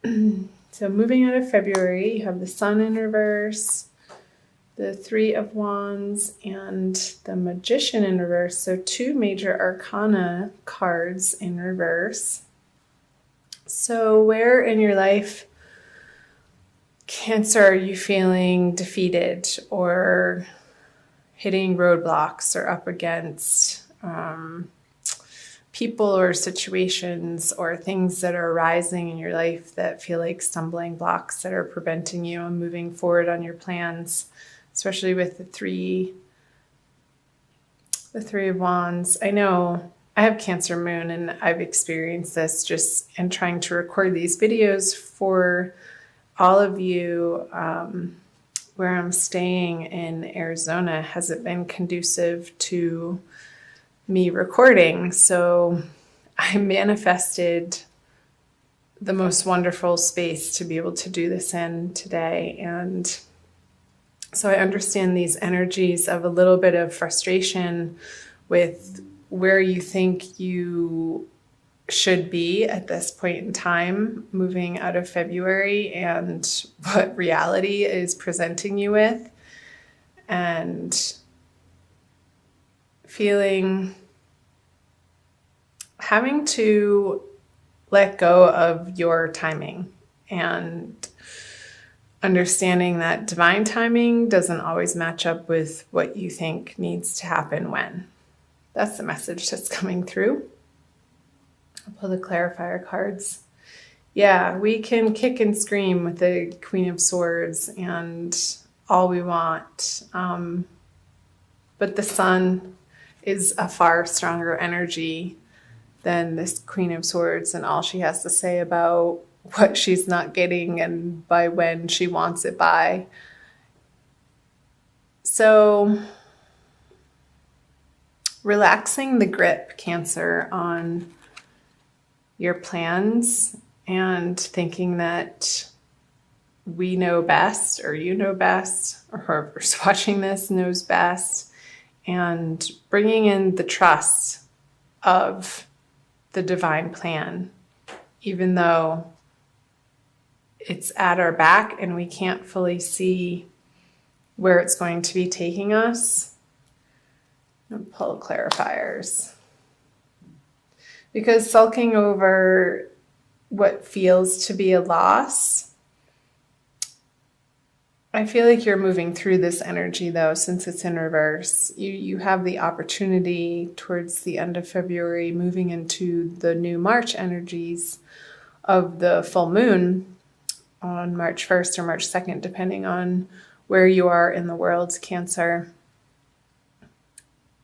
So moving out of February, you have the Sun in reverse, the Three of Wands, and the Magician in reverse. So 2 major arcana cards in reverse. So where in your life, Cancer, are you feeling defeated or hitting roadblocks or up against people or situations or things that are arising in your life that feel like stumbling blocks that are preventing you from moving forward on your plans, especially with the three of Wands? I know I have Cancer moon, and I've experienced this just in trying to record these videos for all of you. Where I'm staying in Arizona hasn't been conducive to me recording. So I manifested the most wonderful space to be able to do this in today. And so I understand these energies of a little bit of frustration with where you think you should be at this point in time, moving out of February, and what reality is presenting you with, and having to let go of your timing and understanding that divine timing doesn't always match up with what you think needs to happen when. That's the message that's coming through. I'll pull the clarifier cards. Yeah, we can kick and scream with the Queen of Swords and all we want. But the Sun is a far stronger energy than this Queen of Swords and all she has to say about what she's not getting and by when she wants it by. So relaxing the grip, Cancer, on your plans and thinking that we know best, or you know best, or whoever's watching this knows best, and bringing in the trust of the divine plan, even though it's at our back and we can't fully see where it's going to be taking us. I'm gonna pull clarifiers. Because sulking over what feels to be a loss, I feel like you're moving through this energy, though, since it's in reverse. You have the opportunity towards the end of February, moving into the new March energies of the full moon on March 1st or March 2nd, depending on where you are in the world, Cancer.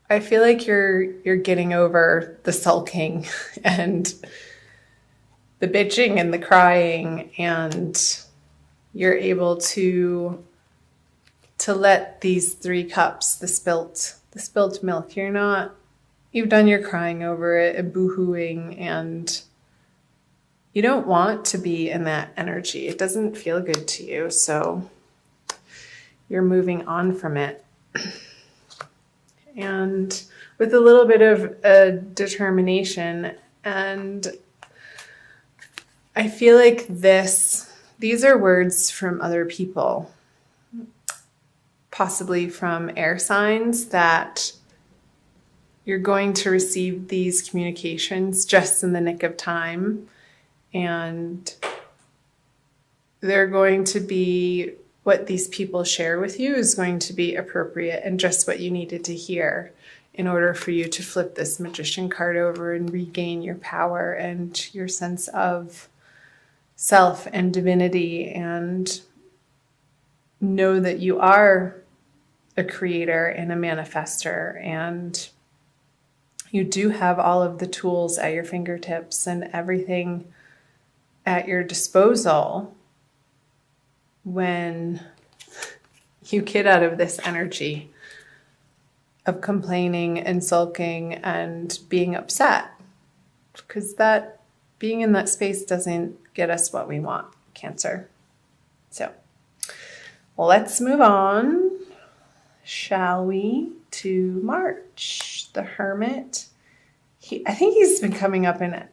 I feel like you're getting over the sulking and the bitching and the crying, and you're able to let these 3 cups, the spilt milk. You've done your crying over it and boo-hooing, and you don't want to be in that energy. It doesn't feel good to you, so you're moving on from it. And with a little bit of determination. And I feel like these are words from other people, possibly from air signs, that you're going to receive these communications just in the nick of time. And they're going to be, what these people share with you is going to be appropriate and just what you needed to hear in order for you to flip this Magician card over and regain your power and your sense of self and divinity, and know that you are a creator and a manifester, and you do have all of the tools at your fingertips and everything at your disposal when you get out of this energy of complaining and sulking and being upset, because that being in that space doesn't get us what we want, Cancer. So let's move on, shall we, to March. The Hermit. I think he's been coming up in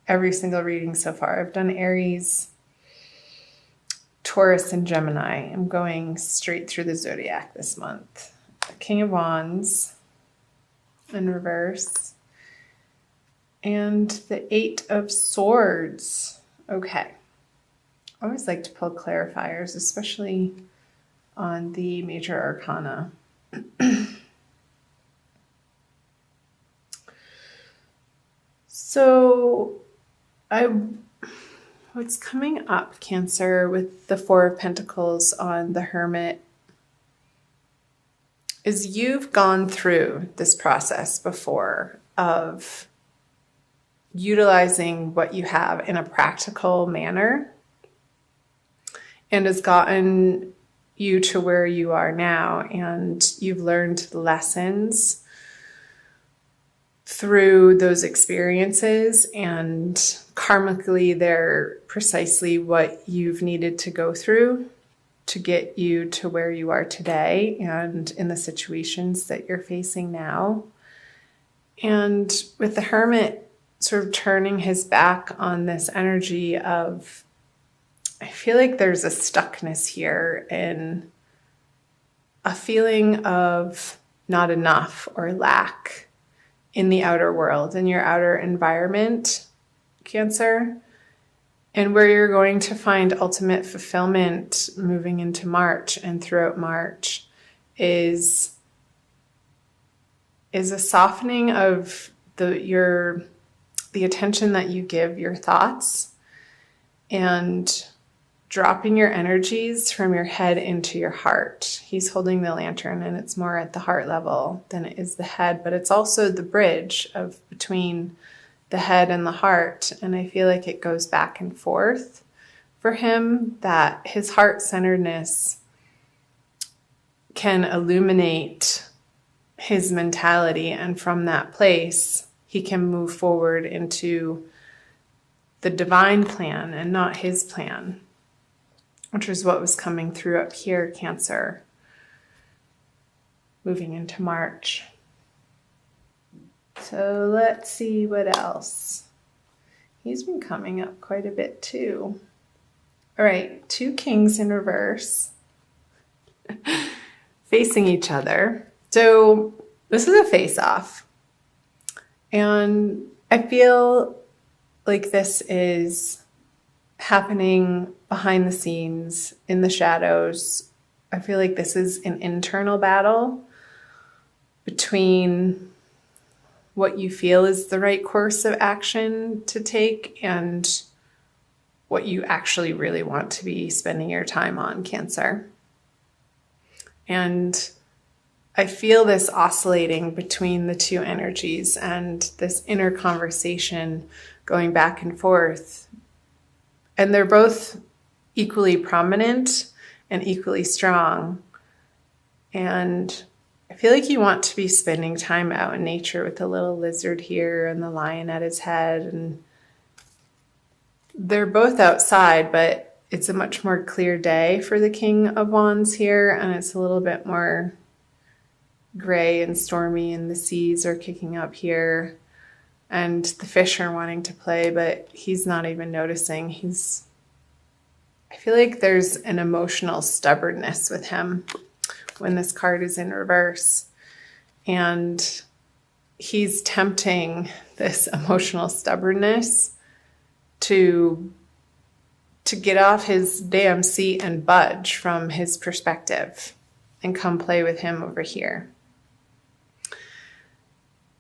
every single reading so far. I've done Aries, Taurus and Gemini. I'm going straight through the zodiac this month. The King of Wands in reverse. And the Eight of Swords. Okay. I always like to pull clarifiers, especially on the major arcana. So what's coming up, Cancer, with the Four of Pentacles on the Hermit is you've gone through this process before of utilizing what you have in a practical manner and has gotten you to where you are now, and you've learned the lessons through those experiences, and karmically they're precisely what you've needed to go through to get you to where you are today and in the situations that you're facing now. And with the Hermit sort of turning his back on this energy of, I feel like there's a stuckness here in a feeling of not enough or lack in the outer world, in your outer environment, Cancer, and where you're going to find ultimate fulfillment moving into March and throughout March is a softening of the attention that you give your thoughts and dropping your energies from your head into your heart. He's holding the lantern, and it's more at the heart level than it is the head, but it's also the bridge of between the head and the heart. And I feel like it goes back and forth for him, that his heart-centeredness can illuminate his mentality, and from that place he can move forward into the divine plan and not his plan, which is what was coming through up here, Cancer, moving into March. So let's see what else. He's been coming up quite a bit too. All right, two kings in reverse facing each other. So this is a face-off. And I feel like this is happening behind the scenes, in the shadows. I feel like this is an internal battle between what you feel is the right course of action to take and what you actually really want to be spending your time on, Cancer. And I feel this oscillating between the two energies and this inner conversation going back and forth. And they're both equally prominent and equally strong. And I feel like you want to be spending time out in nature with the little lizard here and the lion at his head. And they're both outside, but it's a much more clear day for the King of Wands here. And it's a little bit more gray and stormy, and the seas are kicking up here. And the fish are wanting to play, but he's not even noticing. I feel like there's an emotional stubbornness with him when this card is in reverse. And he's tempting this emotional stubbornness to get off his damn seat and budge from his perspective and come play with him over here.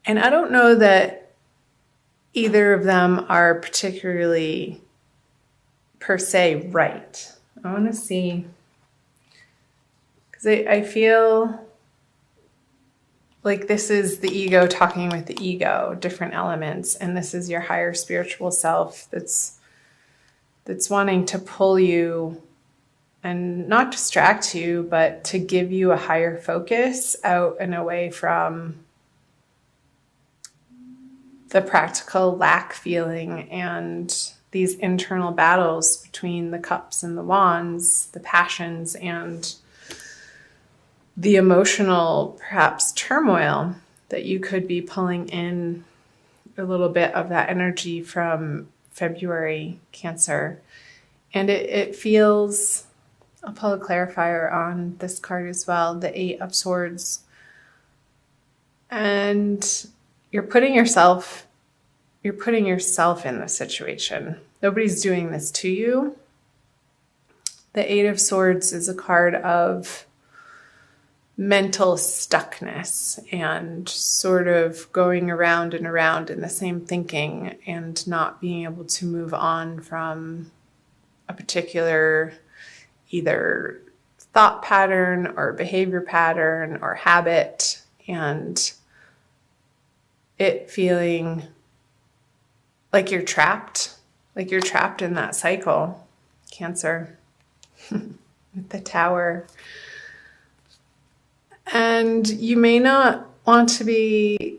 And I don't know that either of them are particularly per se right. I want to see, because I feel like this is the ego talking with the ego, different elements, and this is your higher spiritual self that's wanting to pull you and not distract you, but to give you a higher focus out and away from the practical lack feeling and these internal battles between the cups and the wands, the passions and the emotional, perhaps, turmoil that you could be pulling in a little bit of that energy from February, Cancer. And it feels I'll pull a clarifier on this card as well, the Eight of Swords. And you're putting yourself in the situation. Nobody's doing this to you. The Eight of Swords is a card of mental stuckness and sort of going around and around in the same thinking and not being able to move on from a particular either thought pattern or behavior pattern or habit, and it feeling like you're trapped in that cycle, Cancer, with the Tower. And you may not want to be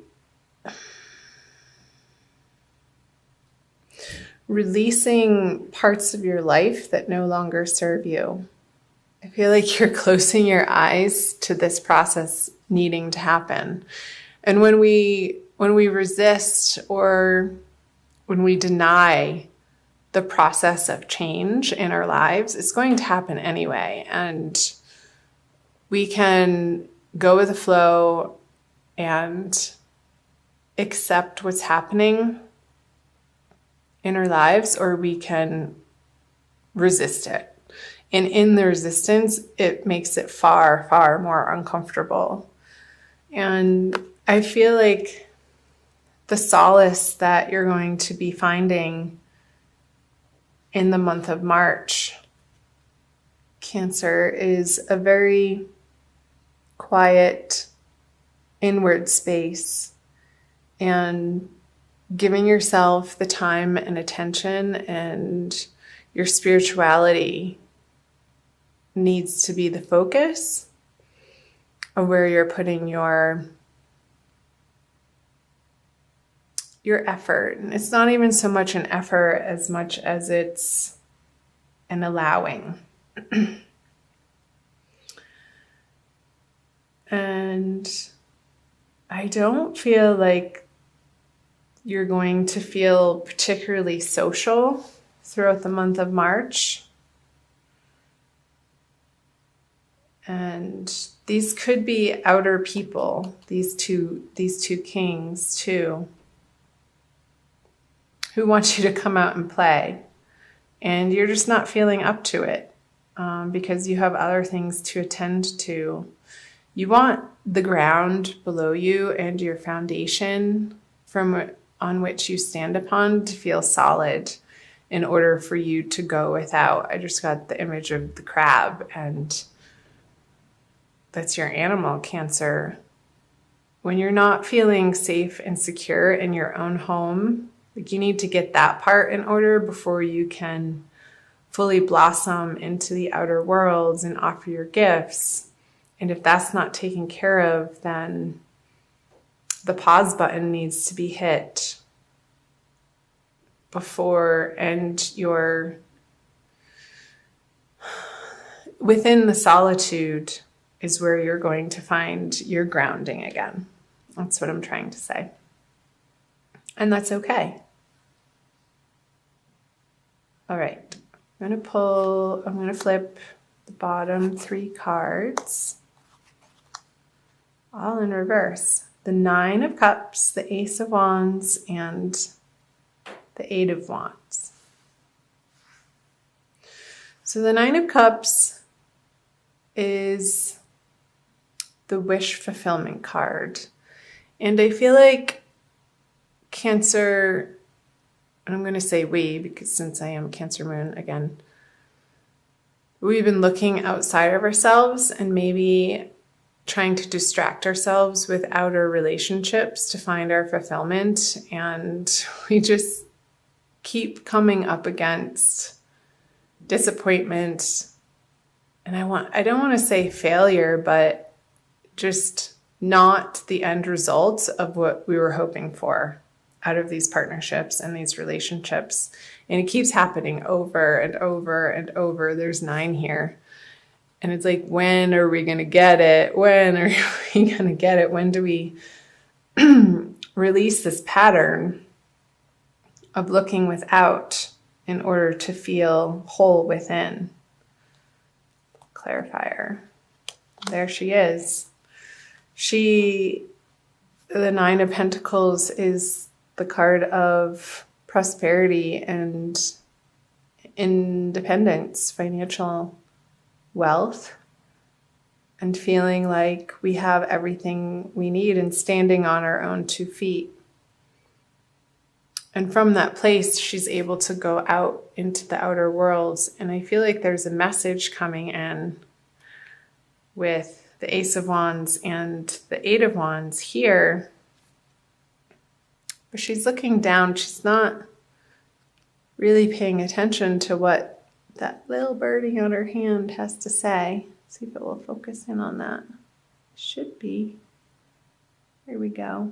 releasing parts of your life that no longer serve you. I feel like you're closing your eyes to this process needing to happen. And when we resist or when we deny the process of change in our lives, it's going to happen anyway. And we can go with the flow and accept what's happening in our lives, or we can resist it. And in the resistance, it makes it far, far more uncomfortable. And I feel like the solace that you're going to be finding in the month of March, Cancer, is a very quiet inward space and giving yourself the time and attention, and your spirituality needs to be the focus of where you're putting your effort. And it's not even so much an effort as much as it's an allowing. And I don't feel like you're going to feel particularly social throughout the month of March. And these could be outer people, these two kings too, who want you to come out and play. And you're just not feeling up to it because you have other things to attend to. You want the ground below you and your foundation on which you stand upon to feel solid in order for you to go without. I just got the image of the crab, and that's your animal, Cancer. When you're not feeling safe and secure in your own home, like, you need to get that part in order before you can fully blossom into the outer worlds and offer your gifts. And if that's not taken care of, then the pause button needs to be hit before, and you're within the solitude is where you're going to find your grounding again. That's what I'm trying to say. And that's okay. All right. I'm going to flip the bottom 3 cards, all in reverse. The Nine of Cups, the Ace of Wands, and the Eight of Wands. So the Nine of Cups is the wish fulfillment card. And I feel like Cancer, and I'm going to say we, because since I am Cancer moon again, we've been looking outside of ourselves and maybe trying to distract ourselves with outer relationships to find our fulfillment. And we just keep coming up against disappointment. And I don't want to say failure, but just not the end result of what we were hoping for out of these partnerships and these relationships. And it keeps happening over and over and over. There's 9 here. And it's like, when are we going to get it? When are we going to get it? When do we release this pattern of looking without in order to feel whole within? clarifier. There she is. The Nine of Pentacles is the card of prosperity and independence, financial wealth, and feeling like we have everything we need and standing on our own 2 feet. And from that place, she's able to go out into the outer worlds. And I feel like there's a message coming in with the Ace of Wands and the Eight of Wands here. But she's looking down. She's not really paying attention to what that little birdie on her hand has to say. See if it will focus in on that. Should be. Here we go.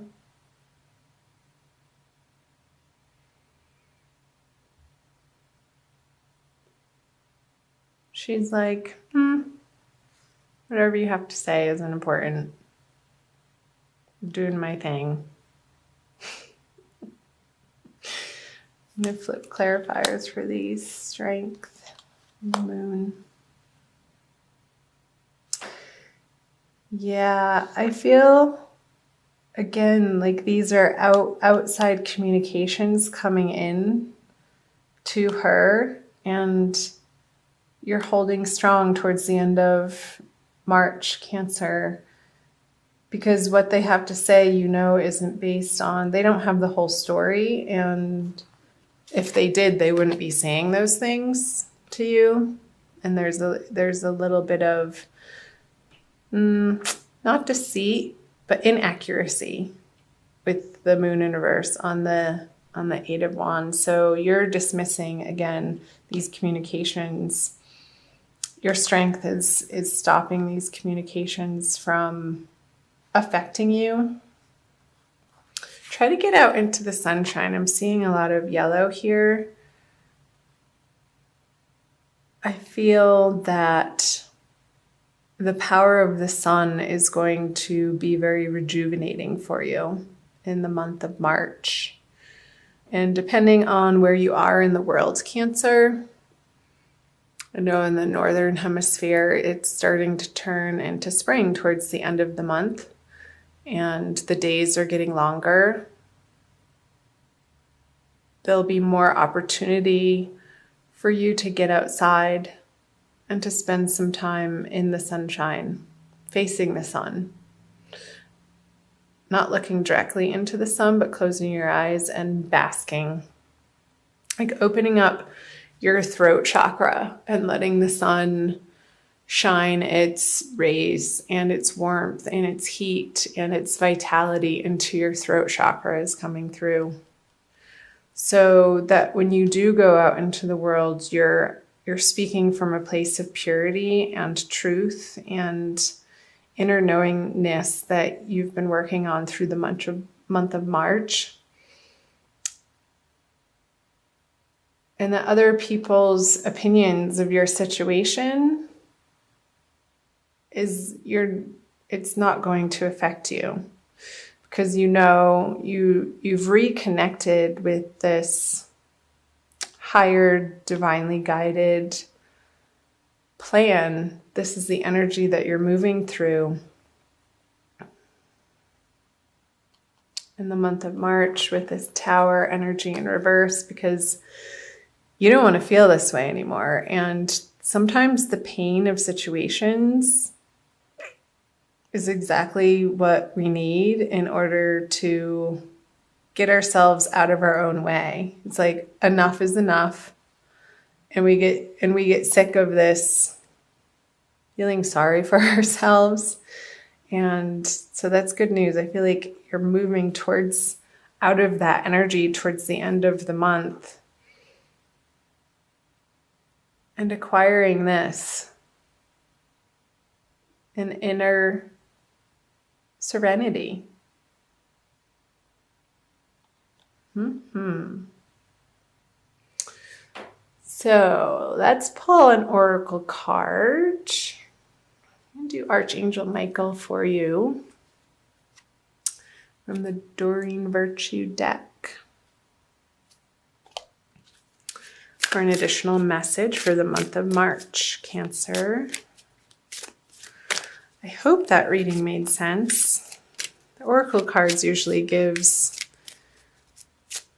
She's like, whatever you have to say isn't important. I'm doing my thing. I'm going to flip clarifiers for these. Strength, Moon. Yeah, I feel, again, like these are outside communications coming in to her, and you're holding strong towards the end of March, Cancer, because what they have to say, isn't based on, they don't have the whole story, and if they did, they wouldn't be saying those things to you. And there's a little bit of not deceit, but inaccuracy with the Moon in reverse on the Eight of Wands. So you're dismissing again these communications. Your strength is stopping these communications from affecting you. Try to get out into the sunshine. I'm seeing a lot of yellow here. I feel that the power of the sun is going to be very rejuvenating for you in the month of March. And depending on where you are in the world, Cancer, I know in the northern hemisphere, it's starting to turn into spring towards the end of the month, and the days are getting longer. There'll be more opportunity for you to get outside and to spend some time in the sunshine, facing the sun. Not looking directly into the sun, but closing your eyes and basking. Like opening up your throat chakra and letting the sun shine its rays and its warmth and its heat and its vitality into your throat chakra is coming through. So that when you do go out into the world, you're speaking from a place of purity and truth and inner knowingness that you've been working on through the month of March. And that other people's opinions of your situation it's not going to affect you, because you've reconnected with this higher, divinely guided plan. This is the energy that you're moving through in the month of March with this Tower energy in reverse, because you don't want to feel this way anymore. And sometimes the pain of situations is exactly what we need in order to get ourselves out of our own way. It's like enough is enough. And we get sick of this feeling sorry for ourselves. And so that's good news. I feel like you're moving out of that energy towards the end of the month and acquiring this, an inner serenity. So let's pull an oracle card. I'm going to do Archangel Michael for you from the Doreen Virtue deck for an additional message for the month of March, Cancer. I hope that reading made sense. The Oracle cards usually gives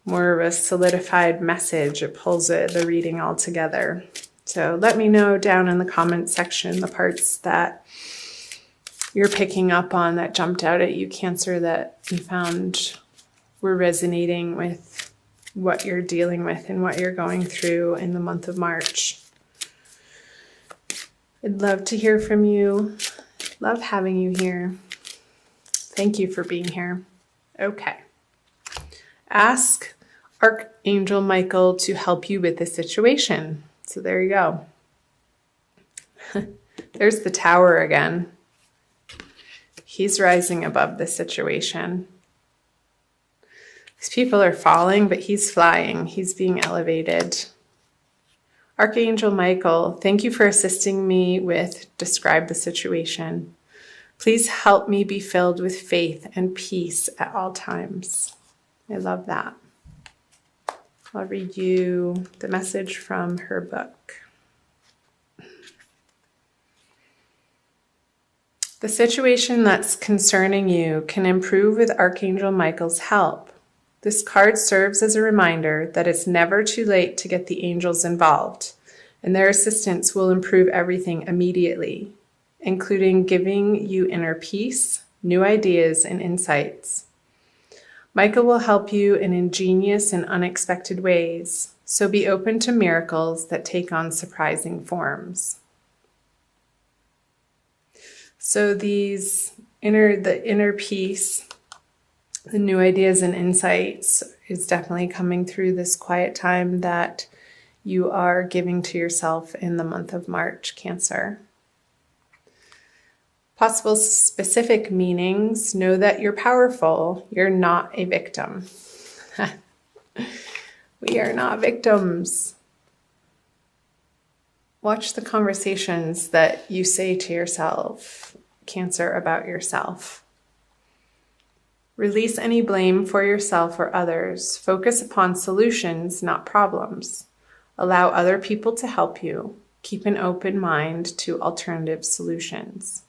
more of a solidified message. It pulls the reading all together. So let me know down in the comments section the parts that you're picking up on that jumped out at you, Cancer, that you found were resonating with what you're dealing with and what you're going through in the month of March. I'd love to hear from you. Love having you here. Thank you for being here. Okay. Ask Archangel Michael to help you with this situation. So there you go. There's the Tower again. He's rising above the situation. These people are falling, but he's flying. He's being elevated. Archangel Michael, thank you for assisting me with describe the situation. Please help me be filled with faith and peace at all times. I love that. I'll read you the message from her book. The situation that's concerning you can improve with Archangel Michael's help. This card serves as a reminder that it's never too late to get the angels involved, and their assistance will improve everything immediately, including giving you inner peace, new ideas, and insights. Michael will help you in ingenious and unexpected ways, so be open to miracles that take on surprising forms. So the inner peace, the new ideas and insights is definitely coming through this quiet time that you are giving to yourself in the month of March, Cancer. Possible specific meanings: know that you're powerful. You're not a victim. We are not victims. Watch the conversations that you say to yourself, Cancer, about yourself. Release any blame for yourself or others. Focus upon solutions, not problems. Allow other people to help you. Keep an open mind to alternative solutions.